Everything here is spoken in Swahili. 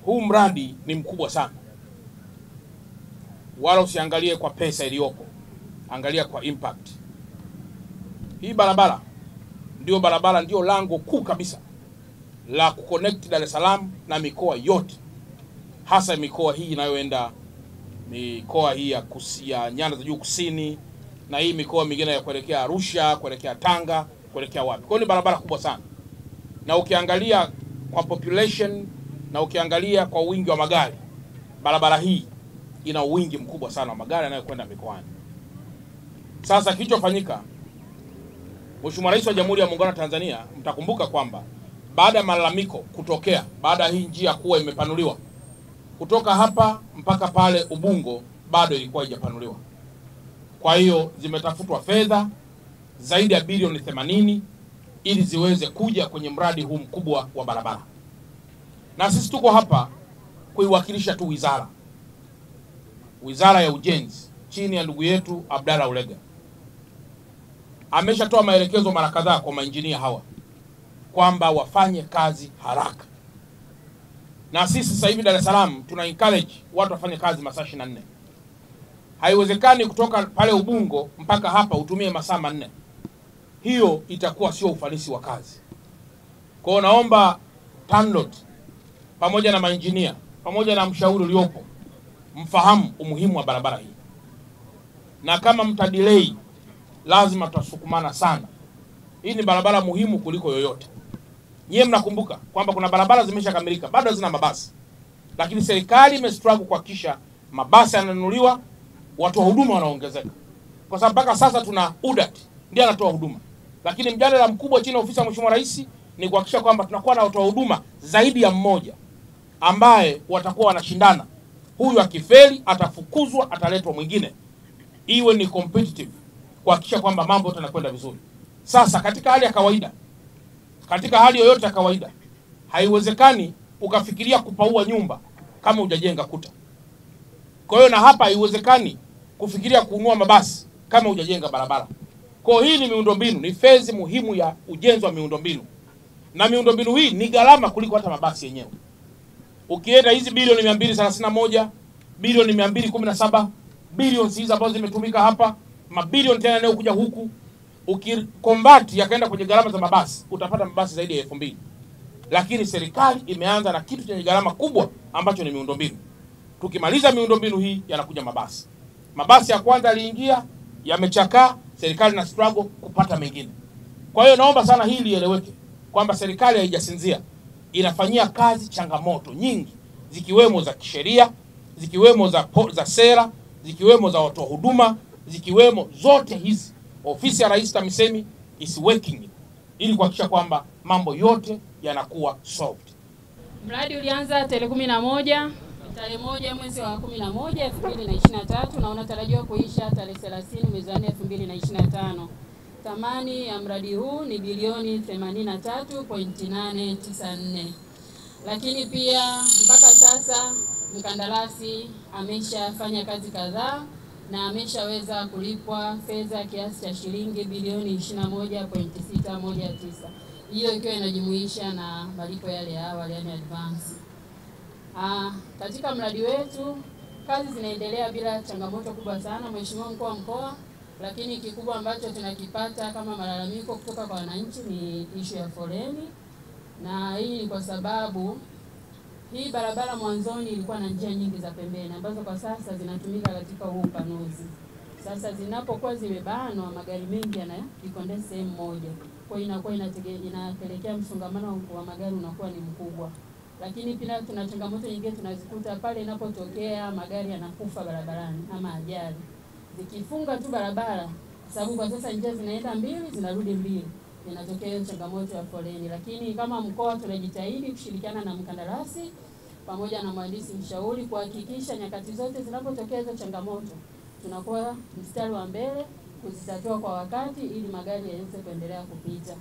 Huu mradi ni mkubwa sana, wala usiangalie kwa pesa iliyopo, angalia kwa impact. Hii barabara ndio lango kuu kabisa la kuconnect Dar es Salaam na mikoa yote, hasa mikoa hii inayoenda mikoa hii ya nyanda za juu kusini, na hii mikoa mingine ya kuelekea Arusha, kuelekea Tanga, kuelekea wapi. Kwa hiyo ni barabara kubwa sana, na ukiangalia kwa population na ukiangalia kwa wingi wa magari, barabara hii ina wingi mkubwa sana wa magari yanayokwenda mikoani. Sasa kilichofanyika, Mheshimiwa Rais wa Jamhuri ya Muungano wa Tanzania, mtakumbuka kwamba baada ya malalamiko kutokea, baada hii njia kuwa imepanuliwa kutoka hapa mpaka pale Ubungo, bado ilikuwa haijapanuliwa. Kwa hiyo zimetafutwa fedha zaidi ya bilioni 80 ili ziweze kuja kwenye mradi huu mkubwa wa barabara. Na sisi tuko hapa kuiwakilisha tu Wizara ya Ujenzi chini ya ndugu yetu Abdalla Ulega. Ameshatoa maelekezo mara kadhaa kwa mainjinia hawa kwamba wafanye kazi haraka. Na sisi sasa hivi Dar es Salaam tuna encourage watu wafanye kazi masaa 24. Haiwezekani kutoka pale Ubungo mpaka hapa utumie masaa 4. Hiyo itakuwa sio ufanisi wa kazi. Kwa hiyo naomba TANROADS pamoja na mainjinia pamoja na mshauri uliopo mfahamu umuhimu wa barabara hii. Na kama mtadelay, lazima tutasukumana sana. Hii ni barabara muhimu kuliko yoyote. Nyie mnakumbuka kwamba kuna barabara zimeshakamilika bado hazina mabasi. Lakini serikali imestruggle kuhakikisha mabasi yananunuliwa, watu wa huduma wanaongezeka. Kwa sababu mpaka sasa tuna UDAT ndiye anatoa huduma. Lakini mjadala mkubwa chini ya ofisi ya Mheshimiwa Rais ni kuhakikisha kwamba tunakuwa na watu wa huduma zaidi ya mmoja ambaye watakuwa wanashindana. Huyu akifeli atafukuzwa, ataletwa mwingine. Iwe ni competitive kuhakikisha kwamba mambo yanakwenda vizuri. Sasa katika hali ya kawaida, katika hali yoyote ya kawaida, haiwezekani ukafikiria kupaua nyumba kama hujajenga kuta. Kwa hiyo na hapa haiwezekani kufikiria kununua mabasi kama hujajenga barabara. Kwa hiyo hii ni miundombinu, ni phase muhimu ya ujenzi wa miundombinu. Na miundombinu hii ni gharama kuliko hata mabasi yenyewe. Ukienda hizi bilioni 231, bilioni 217, bilioni hizi ambazo zimetumika hapa, mabilioni tena leo kuja huku, ukikonvert yakaenda kwenye gharama za mabasi, utapata mabasi zaidi ya 2000. Lakini serikali imeanza na kitu chenye gharama kubwa ambacho ni miundombinu. Tukimaliza miundombinu hii yanakuja mabasi. Mabasi ya kwanza yaliingia, yamechakaa, serikali na struggle kupata mengine. Kwa hiyo naomba sana hili lieleweke kwamba serikali haijasinzia. Inafanyia kazi changamoto nyingi, zikiwemo za kisheria, zikiwemo za sera, zikiwemo za watu wa huduma, zikiwemo zote hizi. Ofisi ya Rais TAMISEMI is working ili kuhakikisha kwamba mambo yote yanakuwa solved. Mradi ulianza tarehe 11 mwezi wa 11 2023 na unatarajiwa kuisha tarehe 30 mwezi wa 4 2025. Thamani ya mradi huu ni bilioni 83.894. Lakini pia mpaka sasa mkandarasi ameshafanya kazi kadhaa na ameshaweza kulipwa fedha kiasi cha shilingi bilioni 21.619. Hiyo ikiwa inajumuisha na malipo yale ya awali, yani advance. Katika mradi wetu kazi zinaendelea bila changamoto kubwa sana, Mheshimiwa Mkuu wa Mkoa, lakini kikubwa ambacho tunakipata kama malalamiko kutoka kwa wananchi ni issue ya foleni. Na hii ni kwa sababu hii barabara mwanzoni ilikuwa na njia nyingi za pembeni ambazo kwa sasa zinatumika katika huu upanuzi. Sasa zinapokuwa zimebanwa, magari mengi yanajikondensa sehemu moja. Kwa hiyo inakuwa inapelekea msongamano wa magari unakuwa ni mkubwa. Lakini pia tuna changamoto nyingine tunazikuta pale inapotokea magari yanakufa barabarani ama ajali. Zikifunga tu barabara, sababu kwa sasa njia zinaenda mbili zinarudi mbili, inatokea changamoto ya foleni. Lakini kama mkoa tunajitahidi kushirikiana na mkandarasi pamoja na mhandisi mshauri kuhakikisha nyakati zote zinapotokea hizo changamoto tunakuwa mstari wa mbele kuzitatua kwa wakati ili magari yaweze kuendelea kupita.